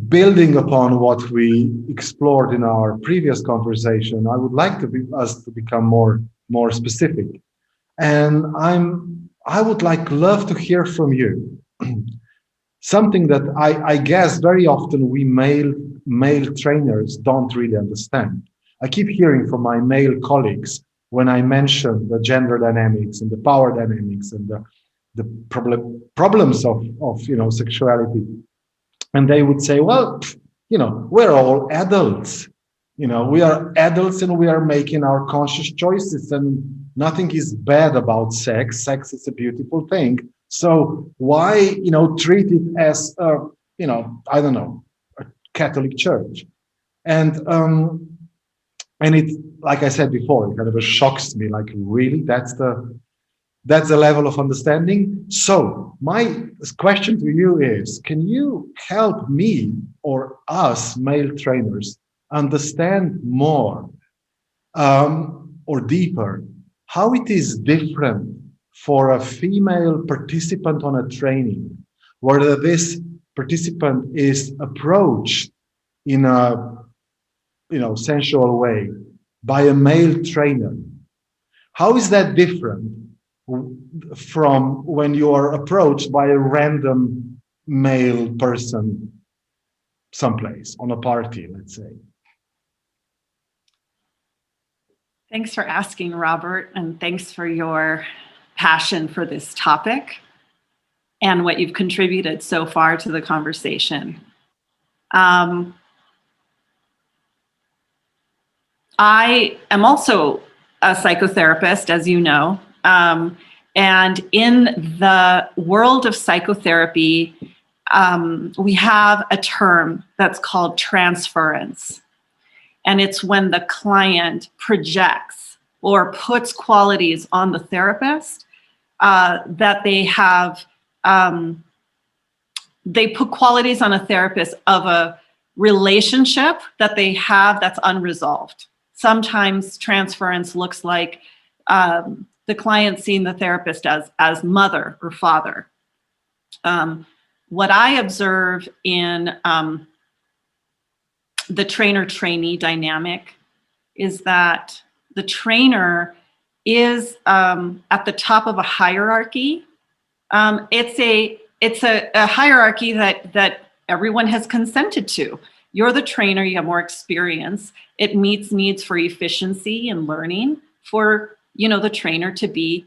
building upon what we explored in our previous conversation, I would like us to become more specific. And I would love to hear from you. Something that I guess very often we male trainers don't really understand. I keep hearing from my male colleagues when I mention the gender dynamics and the power dynamics and the problems of sexuality, and they would say, well, we're all adults. We are adults and we are making our conscious choices, and nothing is bad about sex. Sex is a beautiful thing. So why, treat it as I don't know, a Catholic church? And it, like I said before, it kind of shocks me. Like, really, that's the level of understanding. So my question to you is, can you help me or us male trainers understand more or deeper how it is different for a female participant on a training, whether this participant is approached in a sensual way by a male trainer? How is that different from when you are approached by a random male person someplace on a party, let's say? Thanks for asking, Robert, and thanks for your passion for this topic and what you've contributed so far to the conversation. I am also a psychotherapist, as you know, and in the world of psychotherapy, we have a term that's called transference. And it's when the client projects or puts qualities on the therapist that they have, they put qualities on a therapist of a relationship that they have that's unresolved. Sometimes transference looks like the client seeing the therapist as mother or father. What I observe in the trainer-trainee dynamic is that the trainer is at the top of a hierarchy. It's a hierarchy that everyone has consented to. You're the trainer, you have more experience. It meets needs for efficiency and learning for, the trainer to be,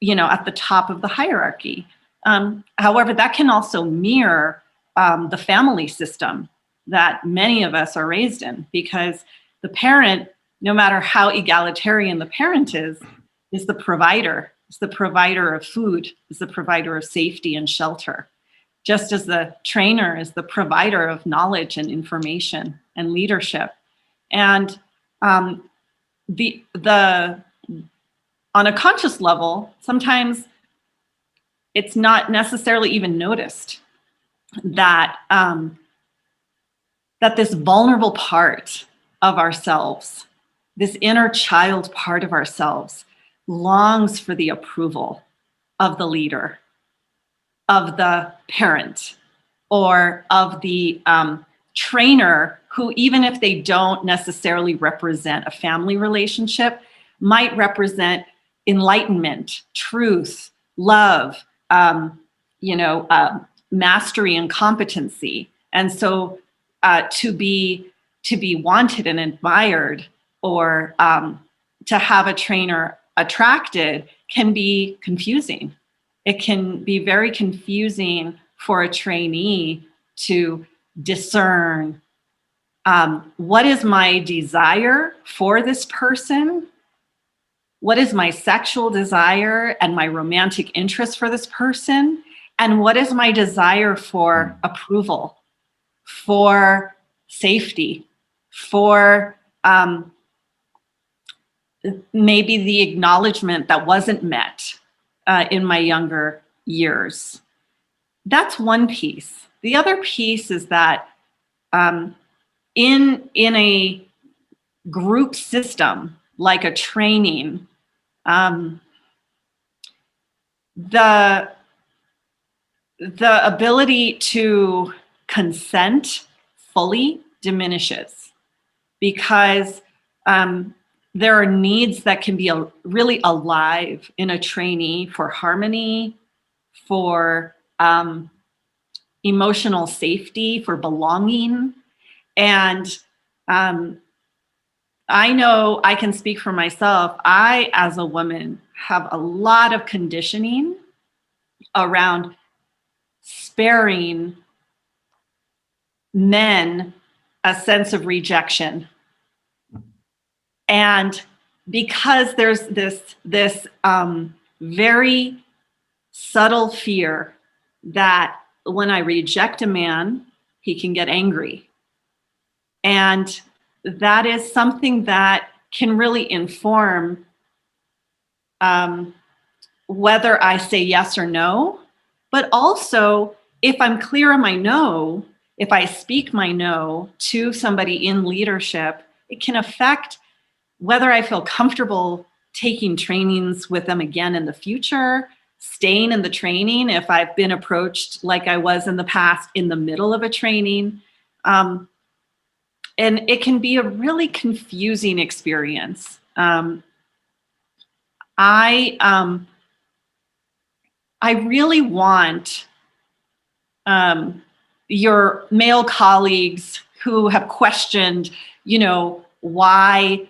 at the top of the hierarchy. However, that can also mirror the family system that many of us are raised in, because the parent, no matter how egalitarian the parent is the provider. It's the provider of food, is the provider of safety and shelter. Just as the trainer is the provider of knowledge and information and leadership. And on a conscious level, sometimes it's not necessarily even noticed that that this vulnerable part of ourselves, this inner child part of ourselves, longs for the approval of the leader, of the parent, or of the trainer, who, even if they don't necessarily represent a family relationship, might represent enlightenment, truth, love, mastery and competency. And so to be wanted and admired, or to have a trainer attracted, can be confusing. It can be very confusing for a trainee to discern what is my desire for this person, what is my sexual desire and my romantic interest for this person, and what is my desire for approval, for safety, for maybe the acknowledgement that wasn't met in my younger years. That's one piece. The other piece is that in a group system like a training, the ability to consent fully diminishes, because there are needs that can be really alive in a trainee for harmony, for emotional safety, for belonging. And I know I can speak for myself. I, as a woman, have a lot of conditioning around sparing men a sense of rejection. And because there's this very subtle fear that when I reject a man, he can get angry. And that is something that can really inform whether I say yes or no. But also, if I'm clear on my no, if I speak my no to somebody in leadership, it can affect whether I feel comfortable taking trainings with them again in the future, staying in the training if I've been approached like I was in the past in the middle of a training. And it can be a really confusing experience. I really want your male colleagues who have questioned, why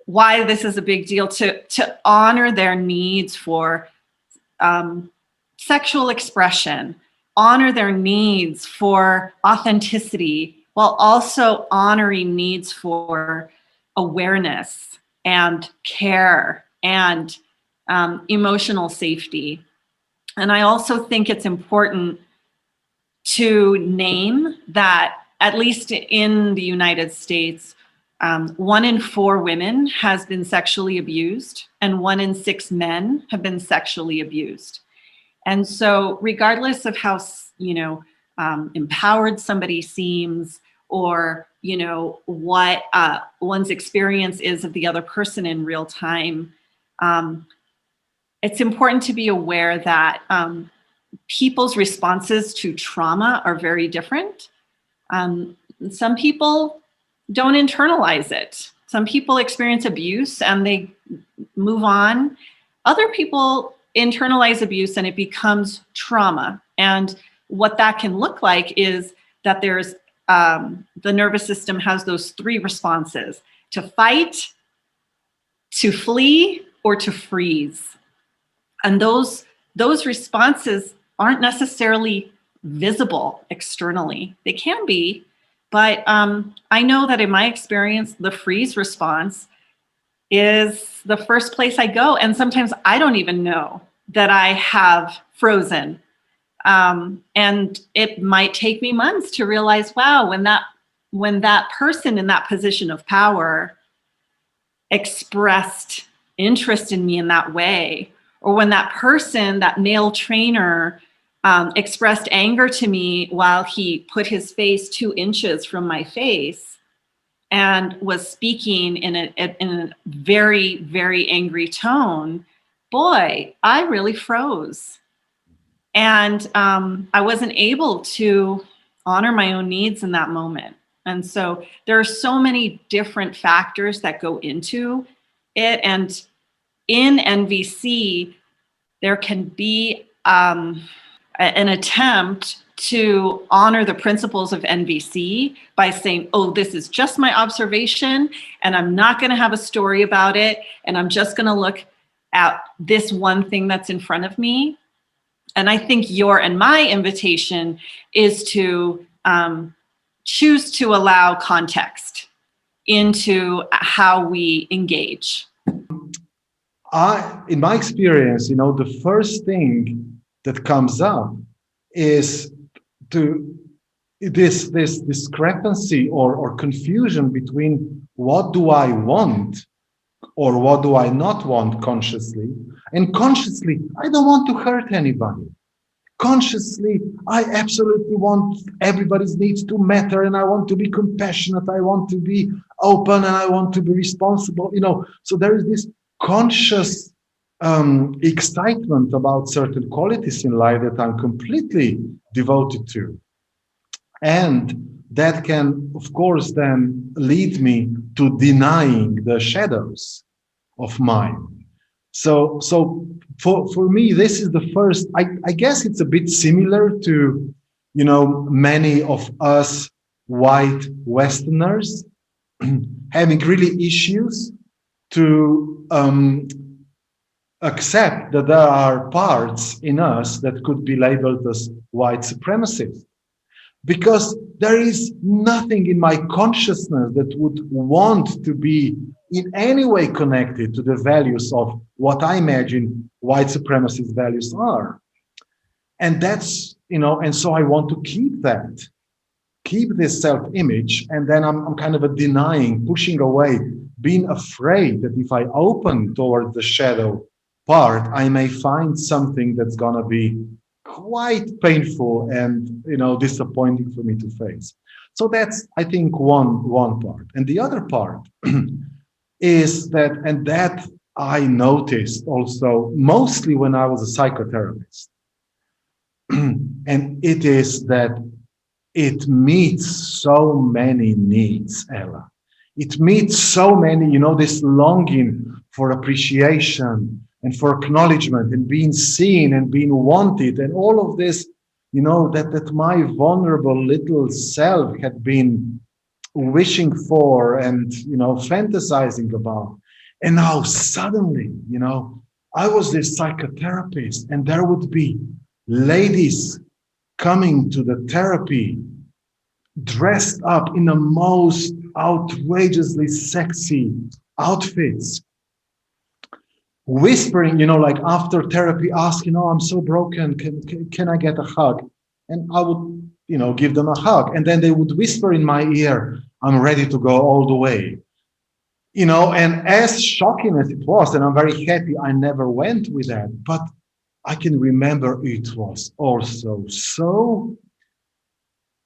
this is a big deal, to honor their needs for sexual expression, honor their needs for authenticity, while also honoring needs for awareness and care and emotional safety. And I also think it's important to name that, at least in the United States, 1 in 4 women has been sexually abused, and 1 in 6 men have been sexually abused. And so regardless of how, empowered somebody seems, or, what one's experience is of the other person in real time, it's important to be aware that people's responses to trauma are very different. Some people don't internalize it. Some people experience abuse and they move on. Other people internalize abuse and it becomes trauma. And what that can look like is that there's the nervous system has those 3 responses: to fight, to flee, or to freeze. And those responses aren't necessarily visible externally. They can be, but I know that in my experience, the freeze response is the first place I go. And sometimes I don't even know that I have frozen. And it might take me months to realize, wow, when that person in that position of power expressed interest in me in that way, or when that person, that male trainer, expressed anger to me while he put his face 2 inches from my face and was speaking in a very, very angry tone, boy, I really froze. And I wasn't able to honor my own needs in that moment. And so there are so many different factors that go into it. And in NVC, there can be an attempt to honor the principles of NVC by saying, oh, this is just my observation, and I'm not going to have a story about it, and I'm just going to look at this one thing that's in front of me. And I think your and my invitation is to choose to allow context into how we engage. In my experience, the first thing that comes up is this discrepancy or confusion between what do I want or what do I not want consciously. And consciously, I don't want to hurt anybody. Consciously, I absolutely want everybody's needs to matter, and I want to be compassionate, I want to be open, and I want to be responsible. So there is this conscious excitement about certain qualities in life that I'm completely devoted to. And that can, of course, then lead me to denying the shadows of mine. So for me, this is the first, I guess it's a bit similar to, many of us white Westerners having really issues to accept that there are parts in us that could be labeled as white supremacists. Because there is nothing in my consciousness that would want to be in any way connected to the values of what I imagine white supremacist values are. And that's, and so I want to keep this self-image, and then I'm kind of denying, pushing away, being afraid that if I open towards the shadow part, I may find something that's gonna be quite painful and disappointing for me to face. So that's, I think, one part. And the other part is that, and that I noticed also mostly when I was a psychotherapist, and it is that it meets so many needs, Ella. It meets so many, this longing for appreciation and for acknowledgement and being seen and being wanted and all of this, that my vulnerable little self had been wishing for and, fantasizing about. And now suddenly, I was this psychotherapist and there would be ladies coming to the therapy dressed up in the most outrageously sexy outfits, whispering, like after therapy, asking, "Oh, I'm so broken. Can I get a hug?" And I would, give them a hug. And then they would whisper in my ear, "I'm ready to go all the way." And as shocking as it was, and I'm very happy I never went with that, but I can remember it was also so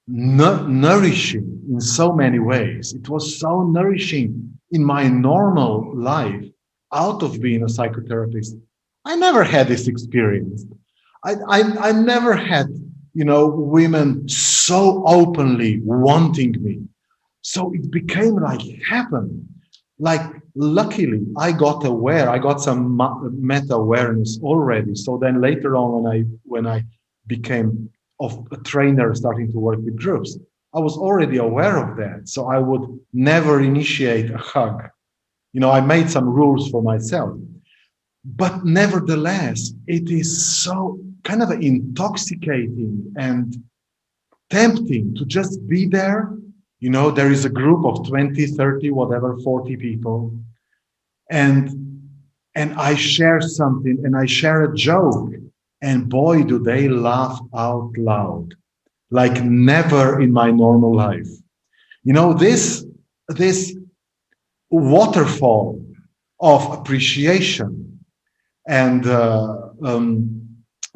nourishing in so many ways. It was so nourishing in my normal life out of being a psychotherapist. I never had this experience. I never had, women so openly wanting me. So it became like heaven. Like, luckily, I got some meta-awareness already. So then later on, when I became a trainer starting to work with groups, I was already aware of that. So I would never initiate a hug. I made some rules for myself. But nevertheless, it is so kind of intoxicating and tempting to just be there. There is a group of 20, 30, whatever, 40 people. And I share something and I share a joke. And boy, do they laugh out loud, like never in my normal life. This waterfall of appreciation and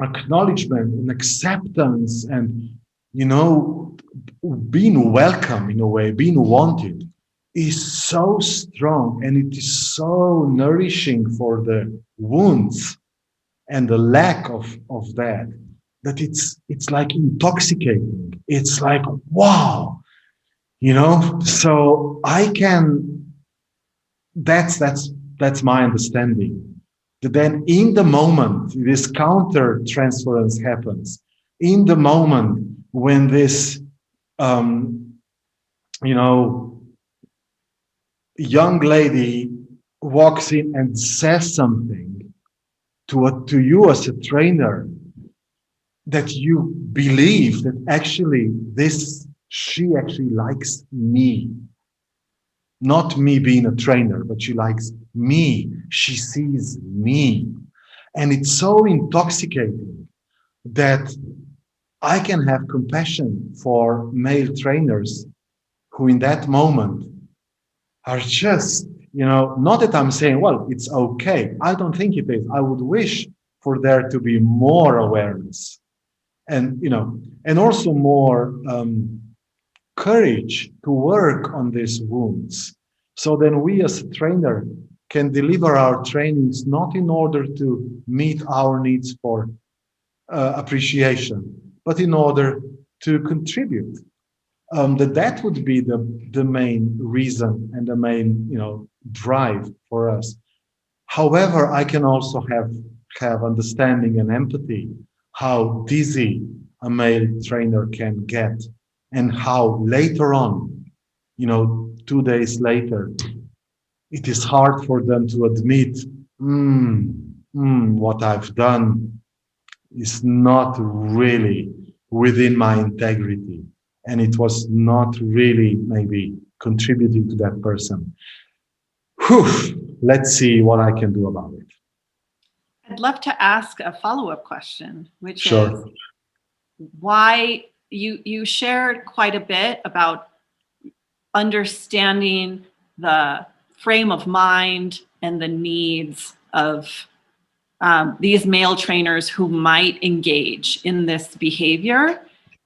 acknowledgement and acceptance and, being welcome in a way, being wanted is so strong, and it is so nourishing for the wounds and the lack of that it's like intoxicating. It's like, wow, so I can, that's my understanding. That then in the moment this counter transference happens, in the moment when this young lady walks in and says something to you as a trainer, that you believe that actually she actually likes me. Not me being a trainer, but she likes me. She sees me. And it's so intoxicating that I can have compassion for male trainers who in that moment are just, not that I'm saying, well, it's okay. I don't think it is. I would wish for there to be more awareness and, and also more courage to work on these wounds. So then we as a trainer can deliver our trainings not in order to meet our needs for appreciation, but in order to contribute. That would be the main reason and the main drive for us. However, I can also have understanding and empathy how dizzy a male trainer can get, and how later on, 2 days later, it is hard for them to admit, what I've done is not really within my integrity, and it was not really maybe contributing to that person. Whew, let's see what I can do about it. I'd love to ask a follow-up question, which Sure. is why you shared quite a bit about understanding the frame of mind and the needs of these male trainers who might engage in this behavior.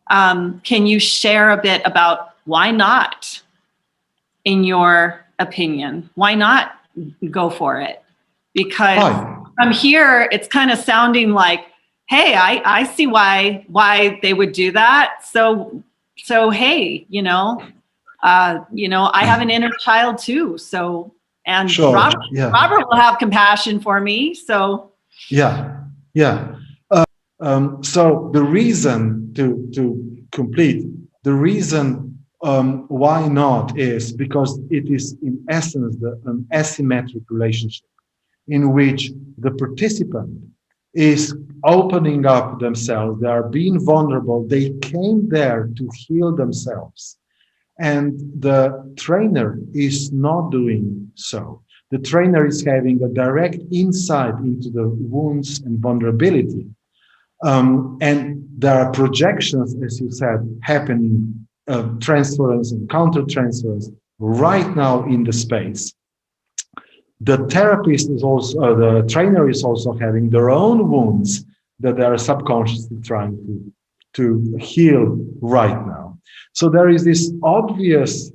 Can you share a bit about why not, in your opinion? Why not go for it? Because from here, it's kind of sounding like, hey, I see why they would do that. So hey, I have an inner child too. So, and Sure. Robert will have compassion for me. So yeah. So the reason to complete, the reason why not is because it is in essence an asymmetric relationship in which the participant is opening up themselves, they are being vulnerable, they came there to heal themselves, and the trainer is not doing so. The trainer is having a direct insight into the wounds and vulnerability. And there are projections, as you said, happening, transference and counter-transference right now in the space. The therapist is also, the trainer is also having their own wounds that they are subconsciously trying to heal right now. So there is this obvious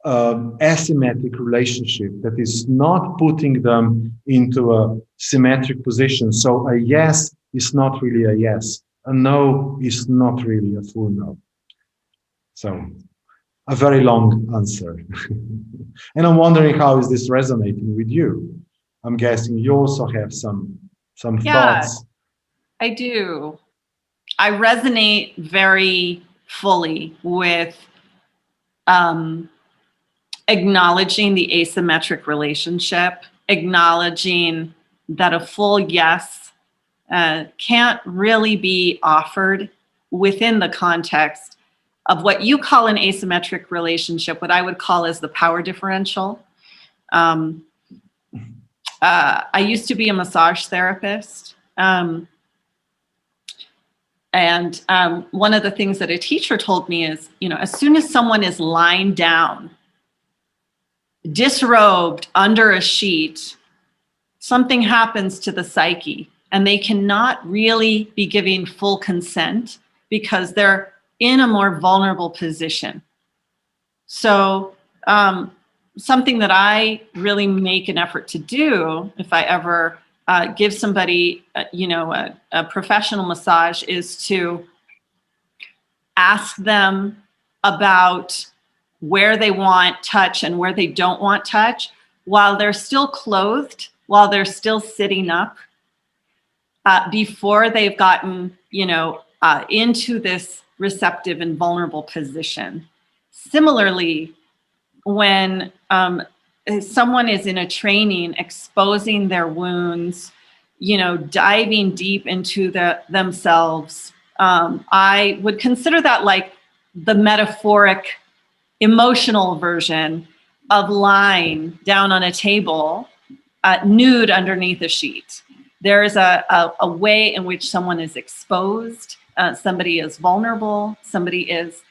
asymmetric relationship that is not putting them into a symmetric position. So a yes is not really a yes. A no is not really a full no. So a very long answer. And I'm wondering, how is this resonating with you? I'm guessing you also have some thoughts. I do. I resonate very fully with acknowledging the asymmetric relationship, acknowledging that a full yes can't really be offered within the context of what you call an asymmetric relationship, what I would call as the power differential. I used to be a massage therapist. And one of the things that a teacher told me is, as soon as someone is lying down, disrobed under a sheet, something happens to the psyche, and they cannot really be giving full consent because they're in a more vulnerable position. So something that I really make an effort to do if I ever give somebody, a professional massage, is to ask them about where they want touch and where they don't want touch while they're still clothed, while they're still sitting up, before they've gotten, into this receptive and vulnerable position. Similarly, when someone is in a training, exposing their wounds, diving deep into themselves, I would consider that like the metaphoric, emotional version of lying down on a table, nude underneath a sheet. There is a way in which someone is exposed, somebody is vulnerable, somebody is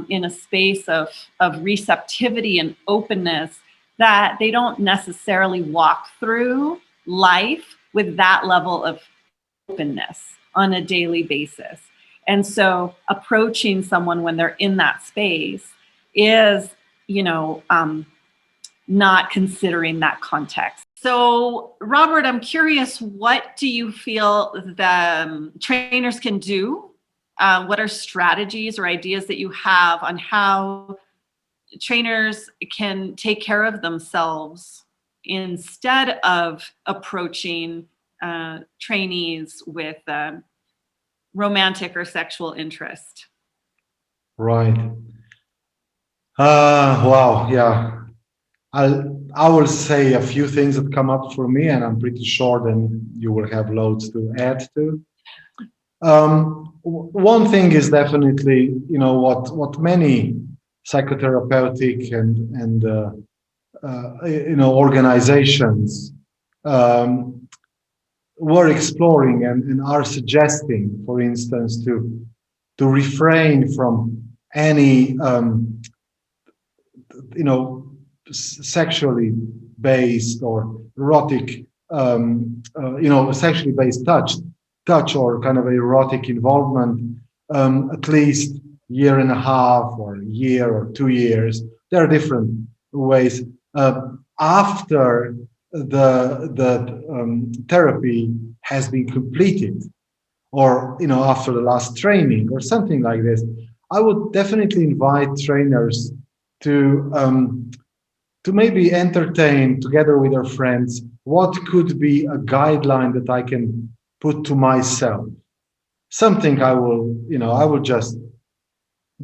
in a space of receptivity and openness that they don't necessarily walk through life with that level of openness on a daily basis. And so approaching someone when they're in that space is, not considering that context. So, Robert, I'm curious, what do you feel the trainers can do? What are strategies or ideas that you have on how trainers can take care of themselves instead of approaching trainees with romantic or sexual interest? Right. Wow. Yeah. I will say a few things that come up for me, and I'm pretty sure then you will have loads to add to. One thing is definitely, what many psychotherapeutic and organizations were exploring and are suggesting, for instance, to refrain from any sexually based or erotic sexually based touch or kind of erotic involvement at least year and a half or a year or 2 years. There are different ways after the therapy has been completed, or after the last training or something like this. I would definitely invite trainers to maybe entertain together with their friends what could be a guideline that I can put to myself. Something I will just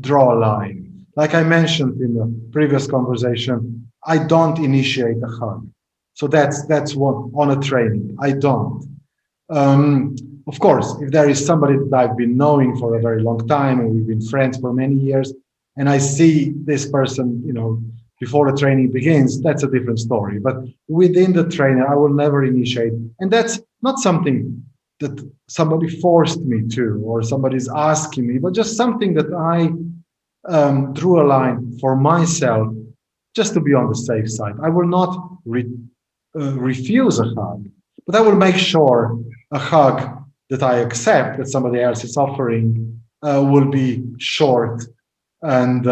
draw a line. Like I mentioned in the previous conversation, I don't initiate a hug. So that's one on a training. I don't. Of course, if there is somebody that I've been knowing for a very long time and we've been friends for many years, and I see this person, before the training begins, that's a different story. But within the trainer, I will never initiate. And that's not something that somebody forced me to, or somebody's asking me, but just something that I drew a line for myself, just to be on the safe side. I will not refuse a hug, but I will make sure a hug that I accept that somebody else is offering will be short and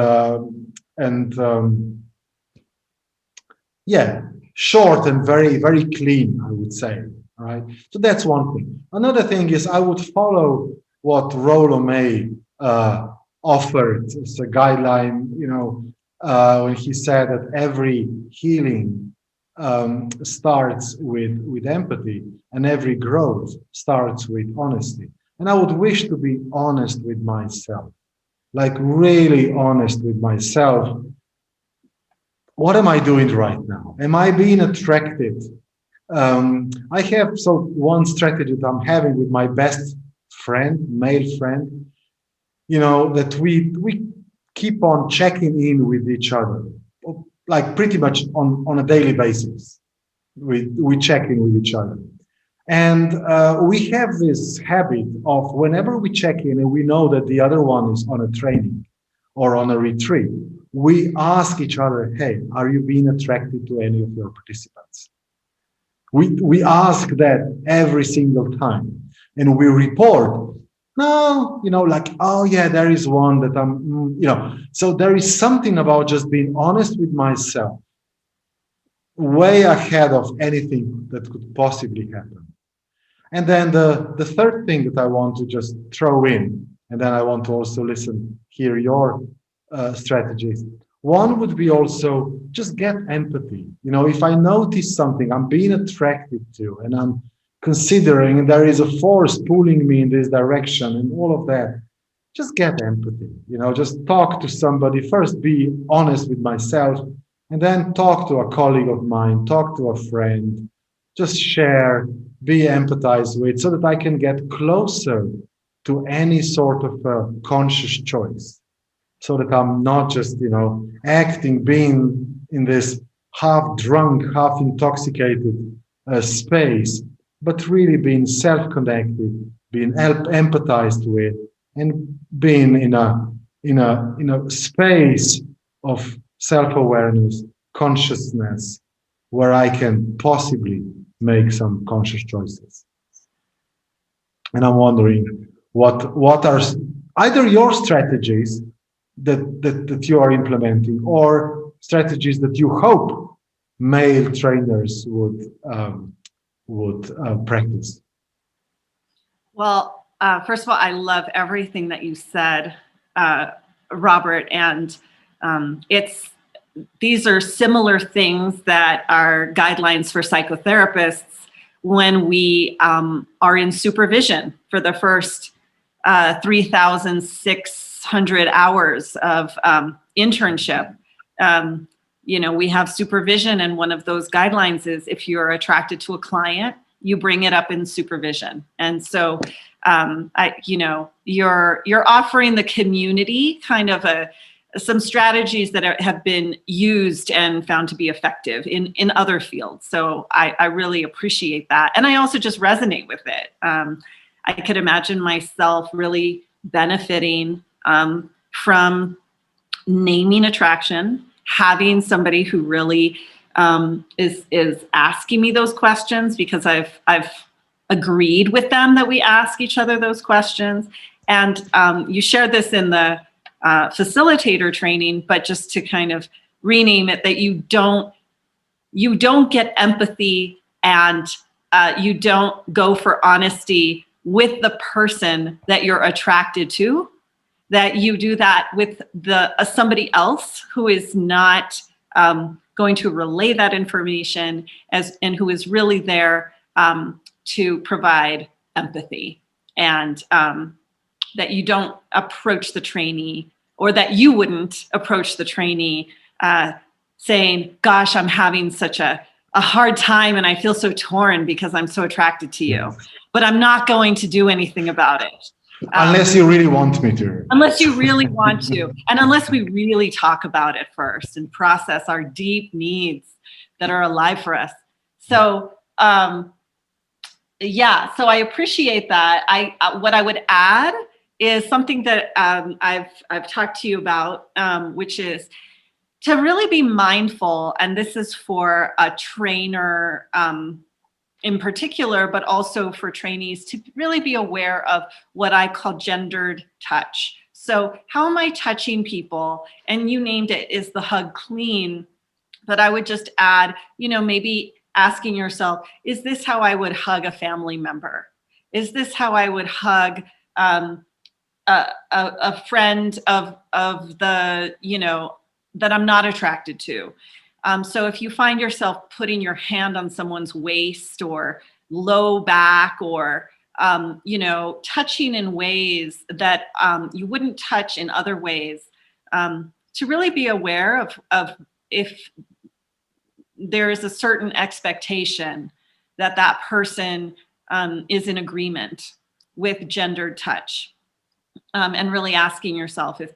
short and very, very clean, I would say. All right. So that's one thing. Another thing is I would follow what Rollo May offered as a guideline, when he said that every healing starts with empathy and every growth starts with honesty. And I would wish to be honest with myself, like really honest with myself. What am I doing right now? Am I being attracted? I have one strategy that I'm having with my best friend, male friend, that we keep on checking in with each other, like pretty much on a daily basis. We check in with each other. And we have this habit of whenever we check in and we know that the other one is on a training or on a retreat, we ask each other, hey, are you being attracted to any of your participants? We ask that every single time. And we report, no, oh yeah, there is one that I'm, So there is something about just being honest with myself, way ahead of anything that could possibly happen. And then the third thing that I want to just throw in, and then I want to also hear your strategies. One would be also just get empathy. If I notice something I'm being attracted to and I'm considering there is a force pulling me in this direction and all of that, just get empathy. Just talk to somebody. First, be honest with myself, and then talk to a colleague of mine, talk to a friend, just share, be empathized with, so that I can get closer to any sort of conscious choice. So that I'm not just, acting, being in this half drunk, half intoxicated space, but really being self-connected, being empathized with, and being in a space of self-awareness, consciousness, where I can possibly make some conscious choices. And I'm wondering what are either your strategies that you are implementing, or strategies that you hope male trainers would practice? Well, first of all, I love everything that you said, Robert, and these are similar things that are guidelines for psychotherapists when we are in supervision for the first 3,600 hours of internship. We have supervision, and one of those guidelines is if you're attracted to a client, you bring it up in supervision. And so, you're offering the community kind of some strategies that have been used and found to be effective in other fields. So I really appreciate that. And I also just resonate with it. I could imagine myself really benefiting from naming attraction, having somebody who really is asking me those questions, because I've agreed with them that we ask each other those questions. And you shared this in the facilitator training, but just to kind of rename it, that you don't get empathy and you don't go for honesty with the person that you're attracted to, that you do that with somebody else who is not going to relay that information and who is really there to provide empathy, and that you don't approach the trainee, or that you wouldn't approach the trainee saying, gosh, I'm having such a hard time and I feel so torn because I'm so attracted to you, but I'm not going to do anything about it. Unless you really want me to. Unless you really want to. And unless we really talk about it first and process our deep needs that are alive for us. So, so I appreciate that. What I would add is something that I've talked to you about, which is to really be mindful, and this is for a trainer in particular, but also for trainees, to really be aware of what I call gendered touch. So how am I touching people? And you named it, is the hug clean? But I would just add, maybe asking yourself, is this how I would hug a family member? Is this how I would hug a friend of the, that I'm not attracted to? So if you find yourself putting your hand on someone's waist or low back, or, touching in ways that you wouldn't touch in other ways, to really be aware of if there is a certain expectation that person is in agreement with gendered touch, and really asking yourself if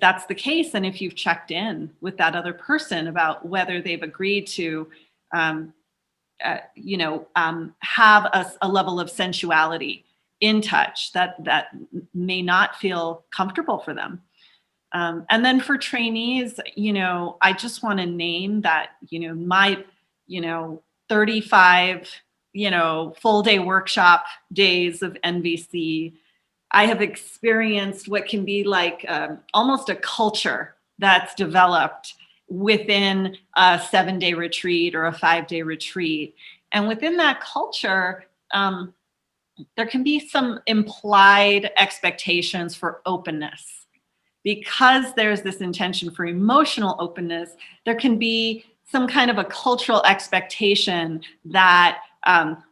that's the case, and if you've checked in with that other person about whether they've agreed to, have a level of sensuality in touch that may not feel comfortable for them. And then for trainees, I just want to name that, my, 35, full day workshop days of NVC, I have experienced what can be like almost a culture that's developed within a 7-day retreat or a 5-day retreat. And within that culture, there can be some implied expectations for openness. Because there's this intention for emotional openness, there can be some kind of a cultural expectation that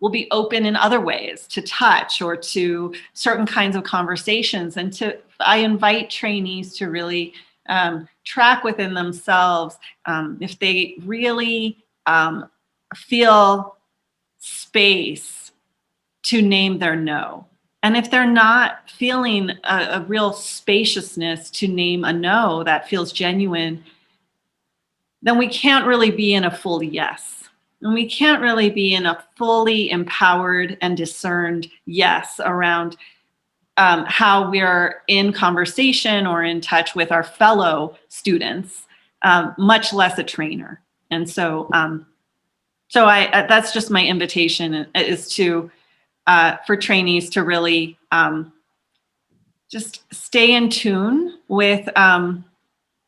will be open in other ways, to touch or to certain kinds of conversations. And I invite trainees to really track within themselves if they really feel space to name their no. And if they're not feeling a real spaciousness to name a no that feels genuine, then we can't really be in a full yes. And we can't really be in a fully empowered and discerned yes around how we're in conversation or in touch with our fellow students, much less a trainer. And so, that's just my invitation, is to for trainees to really just stay in tune with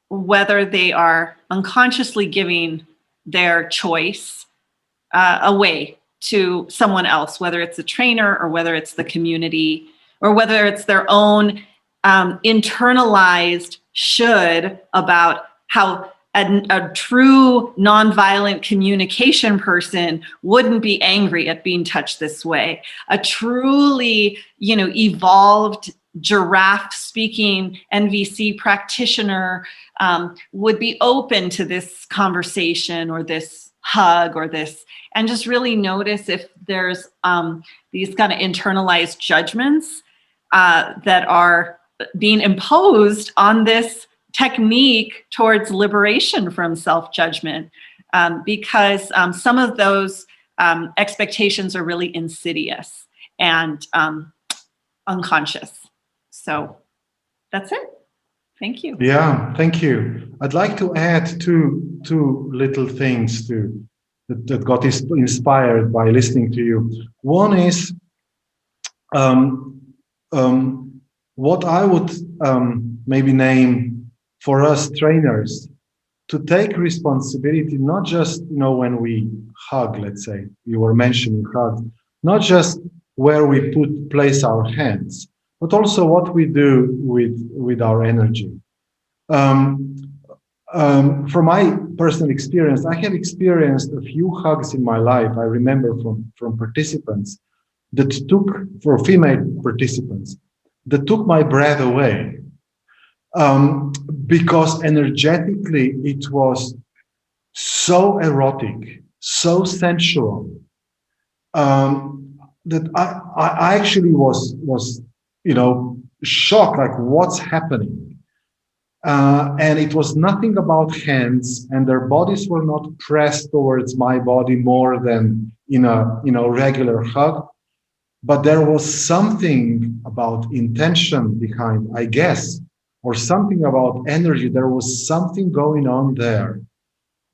whether they are unconsciously giving their choice away to someone else, whether it's a trainer or whether it's the community or whether it's their own internalized should about how a true nonviolent communication person wouldn't be angry at being touched this way. A truly, evolved giraffe speaking NVC practitioner would be open to this conversation or this hug or this, and just really notice if there's these kind of internalized judgments that are being imposed on this technique towards liberation from self-judgment, because some of those expectations are really insidious and unconscious. So that's it. Thank you. Yeah, thank you. I'd like to add two little things that got inspired by listening to you. One is what I would maybe name for us trainers to take responsibility, not just when we hug. Let's say you were mentioning hug, not just where we place our hands, but also what we do with our energy. From my personal experience, I have experienced a few hugs in my life. I remember from participants for female participants that took my breath away, because energetically it was so erotic, so sensual, that I actually was shocked, like what's happening. And it was nothing about hands, and their bodies were not pressed towards my body more than in a regular hug. But there was something about intention behind, I guess, or something about energy. There was something going on there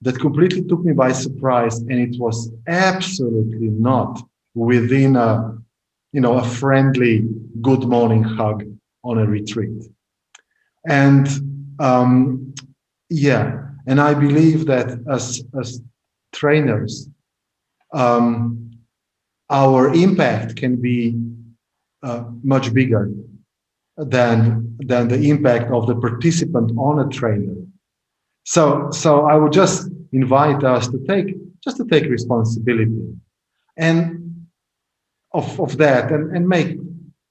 that completely took me by surprise, and it was absolutely not within a friendly good morning hug on a retreat. And and I believe that as trainers, our impact can be much bigger than the impact of the participant on a trainer. So I would just invite us to take responsibility and of that and make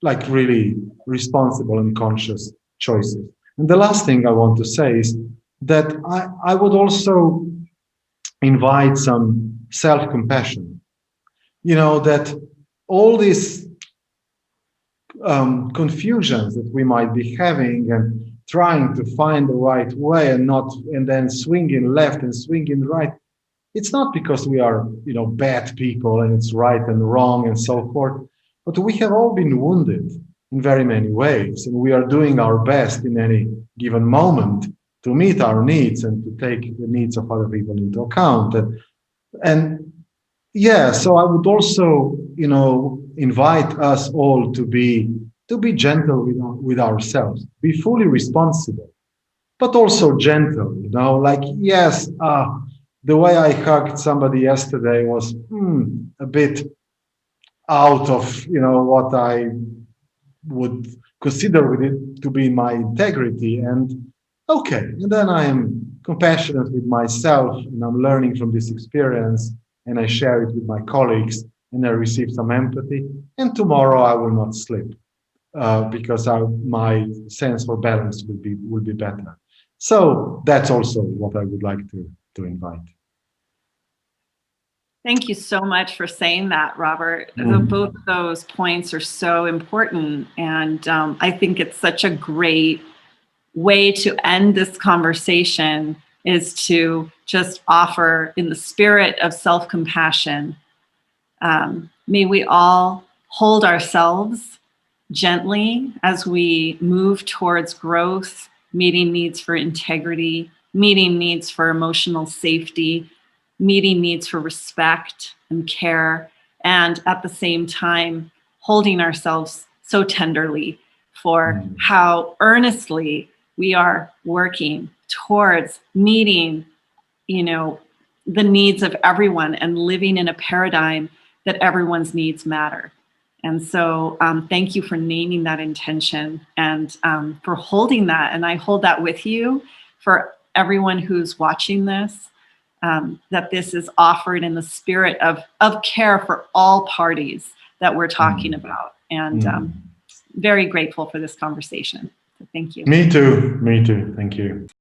like really responsible and conscious choices. And the last thing I want to say is that I would also invite some self-compassion. That all these confusions that we might be having and trying to find the right way and then swinging left and swinging right, it's not because we are bad people and it's right and wrong and so forth, but we have all been wounded in very many ways, and we are doing our best in any given moment to meet our needs and to take the needs of other people into account. So I would also, invite us all to be gentle with ourselves, be fully responsible, but also gentle. Yes, the way I hugged somebody yesterday was a bit out of what I would consider with it to be my integrity, and okay, and then I am compassionate with myself, and I'm learning from this experience, and I share it with my colleagues, and I receive some empathy, and tomorrow I will not slip because my sense for balance will be better. So that's also what I would like to invite. Thank you so much for saying that, Robert. Both of those points are so important. And I think it's such a great way to end this conversation is to just offer, in the spirit of self-compassion, may we all hold ourselves gently as we move towards growth, meeting needs for integrity, meeting needs for emotional safety, meeting needs for respect and care, and at the same time, holding ourselves so tenderly for how earnestly we are working towards meeting, you know, the needs of everyone and living in a paradigm that everyone's needs matter. And so thank you for naming that intention and for holding that. And I hold that with you for everyone who's watching this, that this is offered in the spirit of care for all parties that we're talking about. And very grateful for this conversation. So thank you. Me too. Me too. Thank you.